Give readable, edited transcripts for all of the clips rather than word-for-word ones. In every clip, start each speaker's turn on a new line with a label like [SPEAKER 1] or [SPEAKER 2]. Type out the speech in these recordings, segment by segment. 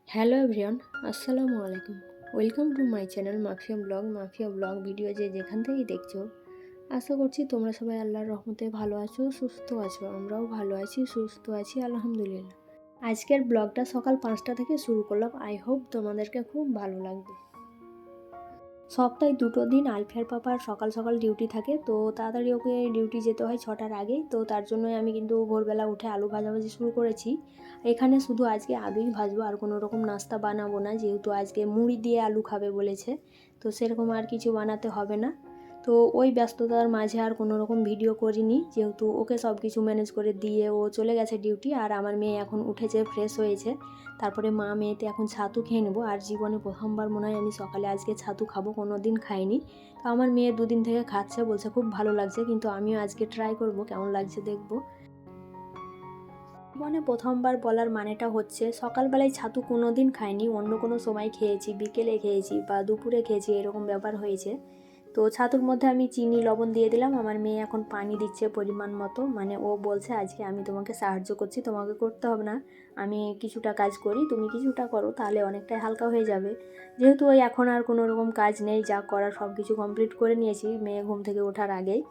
[SPEAKER 1] Hello everyone, আসসালামু আলাইকুম। Welcome to my channel mafia blog video যেখান থেকেই দেখছো। আশা করছি তোমরা সবাই আল্লাহর রহমতে ভালো আছো, সুস্থ আছো। আমরাও ভালো আছি, সুস্থ আছি, আলহামদুলিল্লাহ। আজকের ব্লগটা সকাল 5টা থেকে শুরু করলাম। আই হোপ তোমাদেরকে খুব ভালো লাগবে। সপ্তাহে 2টো দিন আলফিয়ার পাপার সকাল সকাল ডিউটি থাকে, তো তাড়াতাড়ি ওকে ডিউটি যেতে হয় 6টার আগেই। তো তার জন্যই আমি কিন্তু ভোরবেলা উঠে আলু ভাজাভাজি শুরু করেছি। এখানে শুধু আজকে আলুই ভাজবো, আর কোনো রকম নাস্তা বানাবো না, যেহেতু আজকে মুড়ি দিয়ে আলু খাবে বলেছে। তো সেরকম আর কিছু বানাতে হবে না। তো ওই ব্যস্ততার মাঝে আর কোনো রকম ভিডিও করিনি, যেহেতু ওকে সব কিছু ম্যানেজ করে দিয়ে ও চলে গেছে ডিউটি। আর আমার মেয়ে এখন উঠেছে, ফ্রেশ হয়েছে। তারপরে মা মেয়েতে এখন ছাতু খেয়ে নেবো। আর জীবনে প্রথমবার মনে হয় আমি সকালে আজকে ছাতু খাবো, কোনো দিন খাইনি। তো আমার মেয়ে 2 দিন থেকে খাচ্ছে, বলছে খুব ভালো লাগছে, কিন্তু আমিও আজকে ট্রাই করব কেমন লাগছে দেখবো। জীবনে প্রথমবার বলার মানেটা হচ্ছে সকালবেলায় ছাতু কোনো দিন খাইনি, অন্য কোনো সময় খেয়েছি, বিকেলে খেয়েছি বা দুপুরে খেয়েছি, এরকম ব্যাপার হয়েছে। তো ছাতুর মধ্যে আমি চিনি লবণ দিয়ে দিলাম। আমার মেয়ে এখন পানি দিচ্ছে পরিমাণ মতো, মানে ও বলছে আজকে আমি তোমাকে সাহায্য করছি, তোমাকে করতে হবে না, আমি কিছুটা কাজ করি, তুমি কিছুটা করো, তাহলে অনেকটাই হালকা হয়ে যাবে। যেহেতু ওই এখন আর কোনো রকম কাজ নেই, যা করার সব কিছু কমপ্লিট করে নিয়েছি মেয়ে ঘুম থেকে ওঠার আগেই।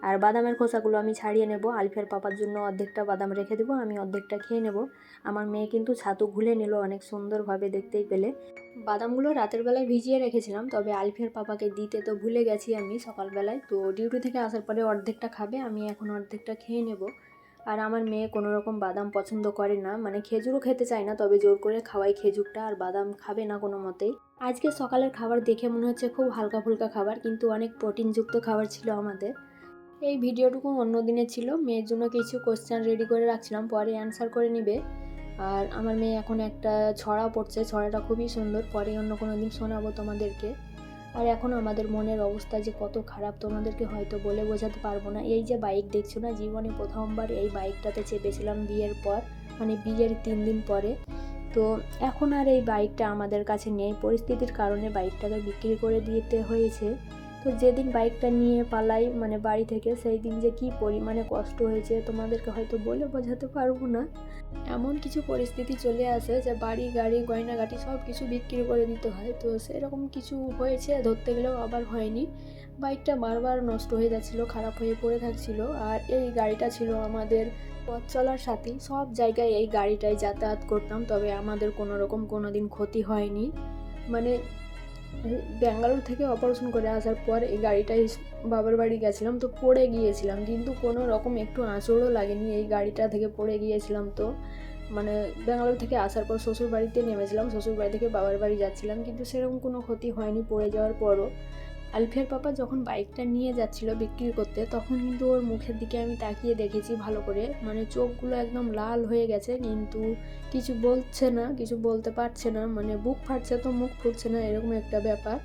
[SPEAKER 1] আর বাদামের খোসাগুলো আমি ছাড়িয়ে নেব, আলফিয়ার পাপার জন্য অর্ধেকটা বাদাম রেখে দেবো, আমি অর্ধেকটা খেয়ে নেব। আমার মেয়ে কিন্তু ছাতু ঘুলে নিল অনেক সুন্দরভাবে, দেখতেই পেলে। বাদামগুলো রাতের বেলায় ভিজিয়ে রেখেছিলাম, তবে আলফিয়ার পাপাকে দিতে তো ভুলে গেছি আমি সকালবেলায়। তো ডিউটি থেকে আসার পরে অর্ধেকটা খাবে, আমি এখন অর্ধেকটা খেয়ে নেব। আর আমার মেয়ে কোনো রকম বাদাম পছন্দ করে না, মানে খেজুরও খেতে চায় না, তবে জোর করে খাওয়াই খেজুরটা, আর বাদাম খাবে না কোনো মতেই। আজকে সকালের খাবার দেখে মনে হচ্ছে খুব হালকা ফুলকা খাবার, কিন্তু অনেক প্রোটিনযুক্ত খাবার ছিল আমাদের। এই ভিডিওটুকু অন্য দিনে ছিল, মেয়ের জন্য কিছু কোশ্চেন রেডি করে রাখছিলাম, পরে অ্যান্সার করে নিবে। আর আমার মেয়ে এখন একটা ছড়া পড়ছে, ছড়াটা খুবই সুন্দর, পরে অন্য কোনো দিন শোনাবো তোমাদেরকে। আর এখন আমাদের মনের অবস্থা যে কত খারাপ তোমাদেরকে হয়তো বলে বোঝাতে পারবো না। এই যে বাইক দেখছো না, জীবনে প্রথমবার এই বাইকটাতে চেপেছিলাম বিয়ের পর, মানে বিয়ের 3 দিন পরে। তো এখন আর এই বাইকটা আমাদের কাছে নেই, পরিস্থিতির কারণে বাইকটাকে বিক্রি করে দিতে হয়েছে। তো যেদিন বাইকটা নিয়ে পালাই মানে বাড়ি থেকে, সেই দিন যে কী পরিমাণে কষ্ট হয়েছে তোমাদেরকে হয়তো বলে বোঝাতে পারবো না। এমন কিছু পরিস্থিতি চলে আসে যে বাড়ি গাড়ি গয়নাগাটি সব কিছু বিক্রি করে দিতে হয়। তো সেরকম কিছু হয়েছে, ধরতে গেলেও আবার হয়নি। বাইকটা বারবার নষ্ট হয়ে যাচ্ছিলো, খারাপ হয়ে পড়ে থাকছিলো। আর এই গাড়িটা ছিল আমাদের পথ চলার সাথী, সব জায়গায় এই গাড়িটায় যাতায়াত করতাম, তবে আমাদের কোনো রকম কোনো দিন ক্ষতি হয়নি। মানে ব্যাঙ্গালোর থেকে অপারেশন করে আসার পর এই গাড়িটাই বাবার বাড়ি গেছিলাম, তো পড়ে গিয়েছিলাম, কিন্তু কোনো রকম একটু আঁচড়ও লাগেনি, এই গাড়িটা থেকে পড়ে গিয়েছিলাম। তো মানে ব্যাঙ্গালোর থেকে আসার পর শ্বশুর বাড়িতে নেমেছিলাম, শ্বশুর বাড়ি থেকে বাবার বাড়ি যাচ্ছিলাম, কিন্তু সেরকম কোনো ক্ষতি হয়নি পড়ে যাওয়ার পরও। আলফিয়ার পাপা যখন বাইকটা নিয়ে যাচ্ছিল বিক্রি করতে, তখন কিন্তু ওর মুখের দিকে আমি তাকিয়ে দেখেছি ভালো করে, মানে চোখগুলো একদম লাল হয়ে গেছে, কিন্তু কিছু বলছে না, কিছু বলতে পারছে না, মানে বুক ফাটছে তো মুখ ফুটছে না, এরকম একটা ব্যাপার।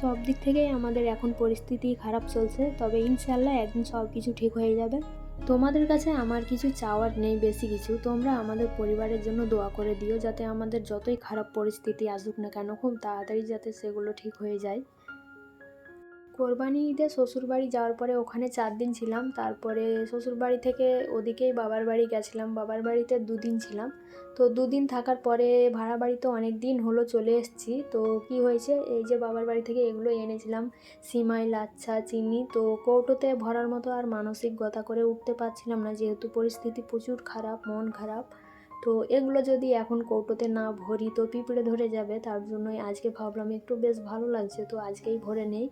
[SPEAKER 1] সব দিক থেকেই আমাদের এখন পরিস্থিতি খারাপ চলছে, তবে ইনশাল্লাহ একদিন সব কিছু ঠিক হয়ে যাবে। তোমাদের কাছে আমার কিছু চাওয়ার নেই বেশি কিছু, তোমরা আমাদের পরিবারের জন্য দোয়া করে দিও, যাতে আমাদের যতই খারাপ পরিস্থিতি আসুক না কেন খুব তাড়াতাড়ি যাতে সেগুলো ঠিক হয়ে যায়। কোরবানি ঈদে শ্বশুরবাড়ি যাওয়ার পরে ওখানে 4 দিন ছিলাম, তারপরে শ্বশুরবাড়ি থেকে ওদিকেই বাবার বাড়ি গেছিলাম, বাবার বাড়িতে 2 দিন ছিলাম। তো 2 দিন থাকার পরে ভাড়া বাড়িতে অনেক দিন হলো চলে এসেছি। তো কি হয়েছে, এই যে বাবার বাড়ি থেকে এগুলো এনেছিলাম, সিমাই, লাচ্ছা, চিনি, তো কৌটোতে ভরার মতো আর মানসিকতা করে উঠতে পারছিলাম না, যেহেতু পরিস্থিতি প্রচুর খারাপ, মন খারাপ। তো এগুলো যদি এখন কৌটোতে না ভরি তো পিঁপড়ে ধরে যাবে, তার জন্যই আজকে ভাবলাম একটু বেশ ভালো লাগছে, তো আজকেই ভরে নেই।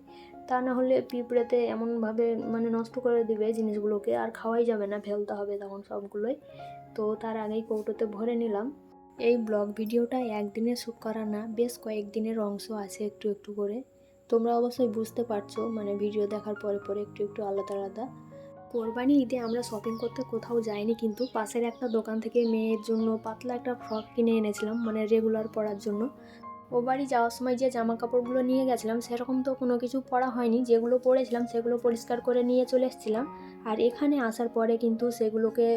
[SPEAKER 1] তা না হলে পিঁপড়েতে এমনভাবে মানে নষ্ট করে দিবে জিনিসগুলোকে, আর খাওয়াই যাবে না, ফেলতে হবে তখন সবগুলোই। তো তার আগেই কৌটোতে ভরে নিলাম। এই ব্লগ ভিডিওটা একদিনে শ্যুট করা না, বেশ কয়েকদিনের অংশ আছে একটু একটু করে। তোমরা অবশ্যই বুঝতে পারছো, মানে ভিডিও দেখার পরে পরে একটু একটু আলাদা আলাদা। কোরবানি ঈদে আমরা শপিং করতে কোথাও যাইনি, কিন্তু পাশের একটা দোকান থেকে মেয়ের জন্য পাতলা একটা ফ্রক কিনে এনেছিলাম, মানে রেগুলার পরার জন্য। ও বাড়ি যাওয়ার সময় যে জামা কাপড়গুলো নিয়ে গেছিলাম সেরকম তো কোনো কিছু পরা হয়নি, যেগুলো পরেছিলাম সেগুলো পরিষ্কার করে নিয়ে চলে এসেছিলাম। আর এখানে আসার পরে কিন্তু সেগুলোকে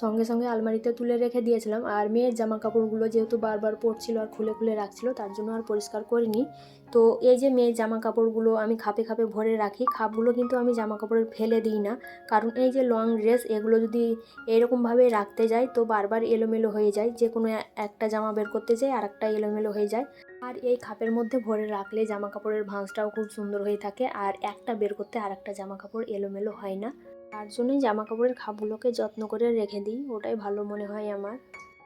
[SPEAKER 1] সঙ্গে সঙ্গে আলমারিতে তুলে রেখে দিয়েছিলাম। আর মেয়ের জামা কাপড়গুলো যেহেতু বারবার পরছিল আর খুলে খুলে রাখছিল, তার জন্য আর পরিষ্কার করিনি। তো এই যে মেয়ের জামা কাপড়গুলো আমি খাপে খাপে ভরে রাখি, খাপগুলো কিন্তু আমি জামা কাপড়ের ফেলে দিই না, কারণ এই যে লং ড্রেস এগুলো যদি এরকমভাবে রাখতে যাই তো বারবার এলোমেলো হয়ে যায়, যে কোনো একটা জামা বের করতে যাই আর একটা এলোমেলো হয়ে যায়। আর এই খাপের মধ্যে ভরে রাখলে জামা কাপড়ের ভাঁজটাও খুব সুন্দর হয়ে থাকে, আর একটা বের করতে আর একটা জামা কাপড় এলোমেলো হয় না। তার জন্যই জামা কাপড়ের খাপগুলোকে যত্ন করে রেখে দিই, ওটাই ভালো মনে হয় আমার।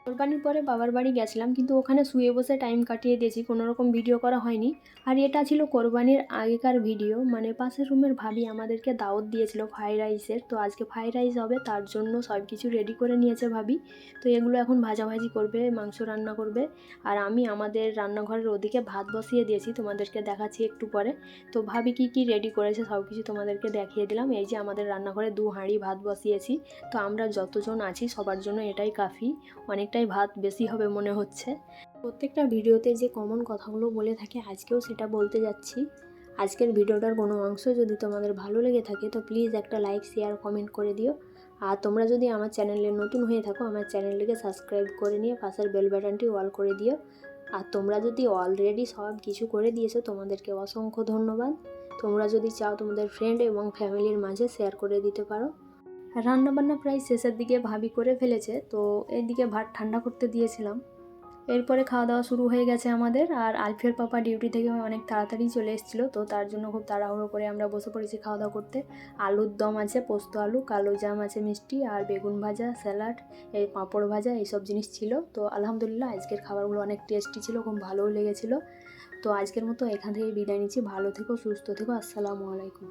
[SPEAKER 1] কোরবানির পরে বাবার বাড়ি গেছিলাম, কিন্তু ওখানে শুয়ে বসে টাইম কাটিয়ে দিয়েছি, কোনো রকম ভিডিও করা হয়নি। আর এটা ছিল কোরবানির আগেকার ভিডিও, মানে পাশের রুমের ভাবি আমাদেরকে দাওয়াত দিয়েছিল ফ্রাইড রাইসের, তো আজকে ফ্রাইড রাইস হবে, তার জন্য সব কিছু রেডি করে নিয়েছে ভাবি। তো এগুলো এখন ভাজাভাজি করবে, মাংস রান্না করবে। আর আমি আমাদের রান্নাঘরের ওদিকে ভাত বসিয়ে দিয়েছি, তোমাদেরকে দেখাচ্ছি একটু পরে। তো ভাবি কি কি রেডি করেছে সব কিছু তোমাদেরকে দেখিয়ে দিলাম। এই যে আমাদের রান্নাঘরে 2 হাঁড়ি ভাত বসিয়েছি, তো আমরা যতজন আছি সবার জন্য এটাই কাফি, অনেকটাই ভাত বেশি হবে মনে হচ্ছে। প্রত্যেকটা ভিডিওতে যে কমন কথাগুলো বলে থাকে আজকেও সেটা বলতে যাচ্ছি। আজকের ভিডিওটার কোনো অংশ যদি তোমাদের ভালো লেগে থাকে তো প্লিজ একটা লাইক, শেয়ার, কমেন্ট করে দিও। আর তোমরা যদি আমার চ্যানেলে নতুন হয়ে থাকো আমার চ্যানেলটিকে সাবস্ক্রাইব করে নিয়ে পাশের বেল বাটনটি অল করে দিও। আর তোমরা যদি অলরেডি সব কিছু করে দিয়েছো তোমাদেরকে অসংখ্য ধন্যবাদ। তোমরা যদি চাও তোমাদের ফ্রেন্ড এবং ফ্যামিলির মাঝে শেয়ার করে দিতে পারো। রান্নাবান্না প্রায় শেষের দিকে ভাবি করে ফেলেছে, তো এইদিকে ভাত ঠান্ডা করতে দিয়েছিলাম। এরপরে খাওয়া দাওয়া শুরু হয়ে গেছে আমাদের। আর আলফিয়ার পাপা ডিউটি থেকে অনেক তাড়াতাড়ি চলে এসেছিলো, তো তার জন্য খুব তাড়াহুড়ো করে আমরা বসে পড়েছি খাওয়া দাওয়া করতে। আলুর দম আছে, পোস্ত আলু, কালো জাম আছে মিষ্টি, আর বেগুন ভাজা, স্যালাড, এই পাঁপড় ভাজা, এইসব জিনিস ছিল। তো আলহামদুলিল্লাহ আজকের খাবারগুলো অনেক টেস্টি ছিল, খুব ভালোও লেগেছিলো। তো আজকের মতো এখান থেকে বিদায় নিচ্ছি। ভালো থেকো, সুস্থ থেকো, আসসালামু আলাইকুম।